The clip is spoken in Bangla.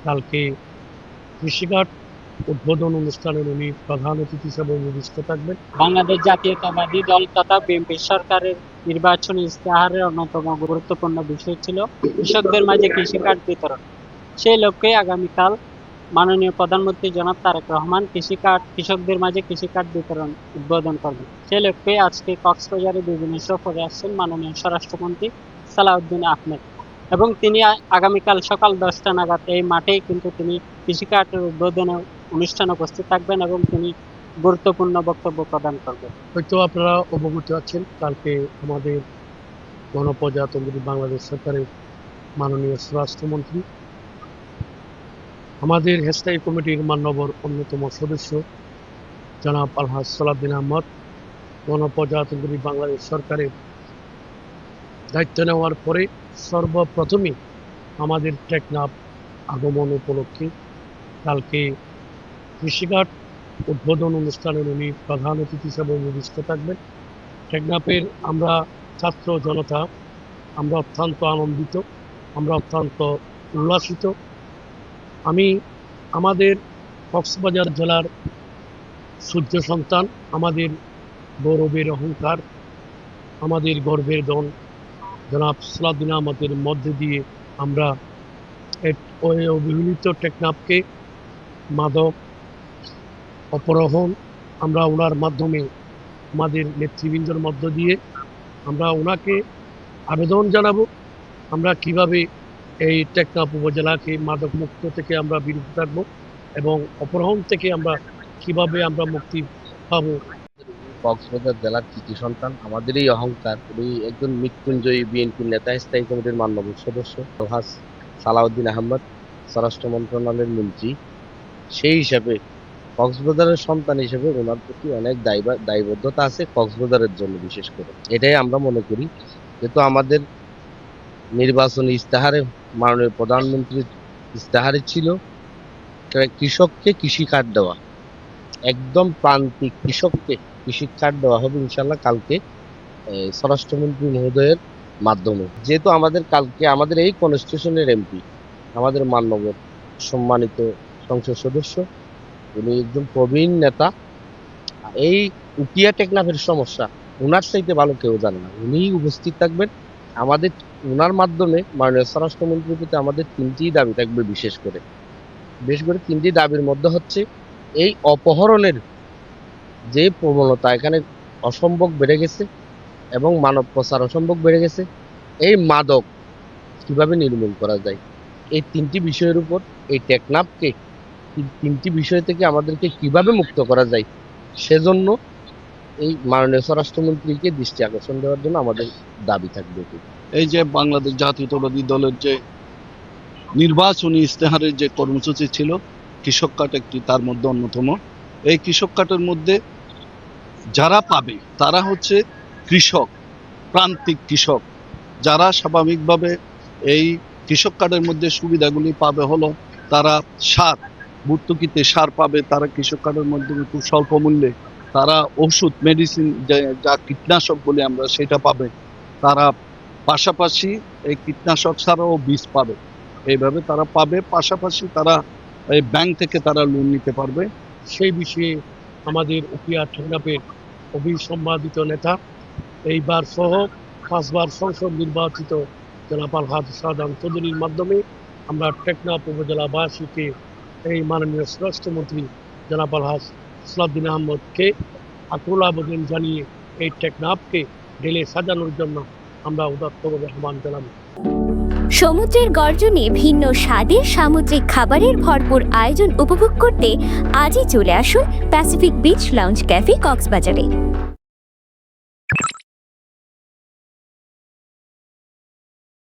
কালকে কৃষিঘাট উদ্বোধন অনুষ্ঠানের উনি প্রধান অতিথি হিসেবে উপবিষ্ট থাকবেন। বাংলাদেশ জাতীয়তাবাদী দল তথা বিএনপি সরকারের নির্বাচনী ইস্তেহারের অন্যতম গুরুত্বপূর্ণ বিষয় ছিল কৃষকদের মাঝে কৃষি কার্ড বিতরণ। সেই লক্ষ্যে আগামীকাল মাননীয় প্রধানমন্ত্রী জনাব তারেক রহমান কৃষকদের মাঝে কৃষি কার্ড বিতরণ উদ্বোধন করবেন। সেই লক্ষ্যে আজকে কক্সবাজারে বিভিন্ন সফরে আসছেন মাননীয় স্বরাষ্ট্রমন্ত্রী সালাউদ্দিন আহমেদ, এবং তিনি আগামীকাল সকাল 10টা নাগাদ এই মাঠেই কিন্তু তিনি কৃষি কার্ডের উদ্বোধনে অনুষ্ঠানে উপস্থিত থাকবেন এবং তিনি গুরুত্বপূর্ণ বক্তব্য প্রদান করবেন। হয়তো আপনারা অবগত আছেন, কালকে আমাদের গণপ্রজাতন্ত্রী বাংলাদেশ সরকারের মাননীয় স্বরাষ্ট্রমন্ত্রী, আমাদের স্থায়ী কমিটির মান্যবর অন্যতম সদস্য জনাব আলহাজ সালাউদ্দিন আহমদ গণপ্রজাতন্ত্রী বাংলাদেশ সরকারের দায়িত্ব নেওয়ার পরে সর্বপ্রথমে আমাদের টেকনাফ আগমন উপলক্ষে কালকে কৃষিঘাট উদ্বোধন অনুষ্ঠানের উনি প্রধান অতিথি হিসেবে উপবিষ্ট থাকবেন। টেকনাফের আমরা ছাত্র জনতা আমরা অত্যন্ত আনন্দিত, আমরা অত্যন্ত উল্লাসিত। আমি আমাদের কক্সবাজার জেলার সূর্য সন্তান, আমাদের গৌরবের অহংকার, আমাদের গর্বের দন জনাব সালাউদ্দিন আহমদের মধ্যে দিয়ে আমরা ওই অবহেলিত টেকনাফকে মাদক অপহরণ আমরা ওনার মাধ্যমে আমাদের নেতৃবৃন্দের মধ্য দিয়ে আমরা ওনাকে আবেদন জানাবো আমরা কিভাবে এই টেকনাফ উপজেলাকে মাদক মুক্ত থেকে আমরা বিরত থাকবো এবং অপহরণ থেকে আমরা কিভাবে আমরা মুক্তি পাবো। কক্সবাজার জেলার কৃতি সন্তান, আমাদের এই অহংকার, উনি একজন মৃত্যুঞ্জয়ী বিএনপির নেতা, স্থায়ী কমিটির মাননীয় সদস্য আলহাজ সালাউদ্দিন আহমদ স্বরাষ্ট্র মন্ত্রণালয়ের মন্ত্রী। সেই হিসাবে কক্সবাজারের সন্তান হিসেবে ওনার প্রতি অনেক দায়বদ্ধতা আছে, কক্সবাজারের জন্য বিশেষ করে। এটাই আমরা মনে করি, যেহেতু আমাদের নির্বাচনী ইস্তেহারে মাননীয় প্রধানমন্ত্রীর ইস্তেহারে ছিল কৃষককে কৃষি কার্ড দেওয়া, একদম প্রান্তিক কৃষককে কৃষি কার্ড দেওয়া হবে ইনশাল্লাহ কালকে স্বরাষ্ট্রমন্ত্রী মহোদয়ের মাধ্যমে। যেহেতু আমাদের কালকে আমাদের এই কনস্টিটিউশনের এমপি, আমাদের মাননীয় সম্মানিত সংসদ সদস্য, উনি একজন প্রবীণ নেতা। এই উকিয়া টেকনাফের সমস্যা ওনার চাইতে ভালো কেউ জানে না, উনি উপস্থিত থাকবেন। আমাদের ওনার মাধ্যমে মাননীয় স্বরাষ্ট্রমন্ত্রীর প্রতি আমাদের তিনটি দাবি থাকবে। বিশেষ করে তিনটি দাবির মধ্যে হচ্ছে এই অপহরণের যে প্রবণতা এখানে অসম্ভব বেড়ে গেছে এবং মানব প্রচার অসম্ভব বেড়ে গেছে, এই মাদক কিভাবে নির্মূল করা যায়, এই তিনটি বিষয়ের উপর এই টেকনাফকে তিনটি বিষয় থেকে আমাদেরকে কিভাবে মুক্ত করা যায়, সেজন্য এই মাননীয় স্বরাষ্ট্রমন্ত্রীকে দৃষ্টি আকর্ষণ দেওয়ার জন্য আমাদের দাবি থাকবে। এই যে বাংলাদেশ জাতীয়তাবাদী দলের যে নির্বাচনী ইস্তেহারের যে কর্মসূচি ছিল, কৃষক কার্ড একটি তার মধ্যে অন্যতম। এই কৃষক কার্ডের মধ্যে যারা পাবে তারা হচ্ছে কৃষক, প্রান্তিক কৃষক, যারা স্বাভাবিকভাবে এই কৃষক কার্ডের মধ্যে সুবিধাগুলি পাবে হলো তারা সার, ভর্তুকিতে সার পাবে, তারা কৃষক কার্ডের মধ্যে খুব স্বল্প মূল্যে তারা ওষুধ, মেডিসিন, যা কীটনাশক বলি আমরা, সেটা পাবে তারা। পাশাপাশি এই কীটনাশক ছাড়াও বীজ পাবে, এইভাবে তারা পাবে। পাশাপাশি তারা এই ব্যাংক থেকে তারা লোন নিতে পারবে। সেই বিষয়ে আমাদের উকিয়া টেকনাফের অবিসম্বাদিত নেতা, এইবার সহ 5 বার সংসদ নির্বাচিত জনাব আলহাজ সাদান চৌধুরীর মাধ্যমে আমরা টেকনাফ উপজেলাবাসীকে এই মাননীয় স্বরাষ্ট্রমন্ত্রী জনাব আলহাজ সালাউদ্দিন আহমদকে আকুল আবেদন জানিয়ে এই টেকনাফকে ঢেলে সাজানোর জন্য আমরা উদাত্তভাবে আহ্বান জানাবো। সমুদ্রের গর্জনে ভিন্ন স্বাদের সামুদ্রিক খাবারের ভরপুর আয়োজন উপভোগ করতে আজই চলে আসুন প্যাসিফিক বিচ লাউঞ্জ ক্যাফে কক্সবাজারে।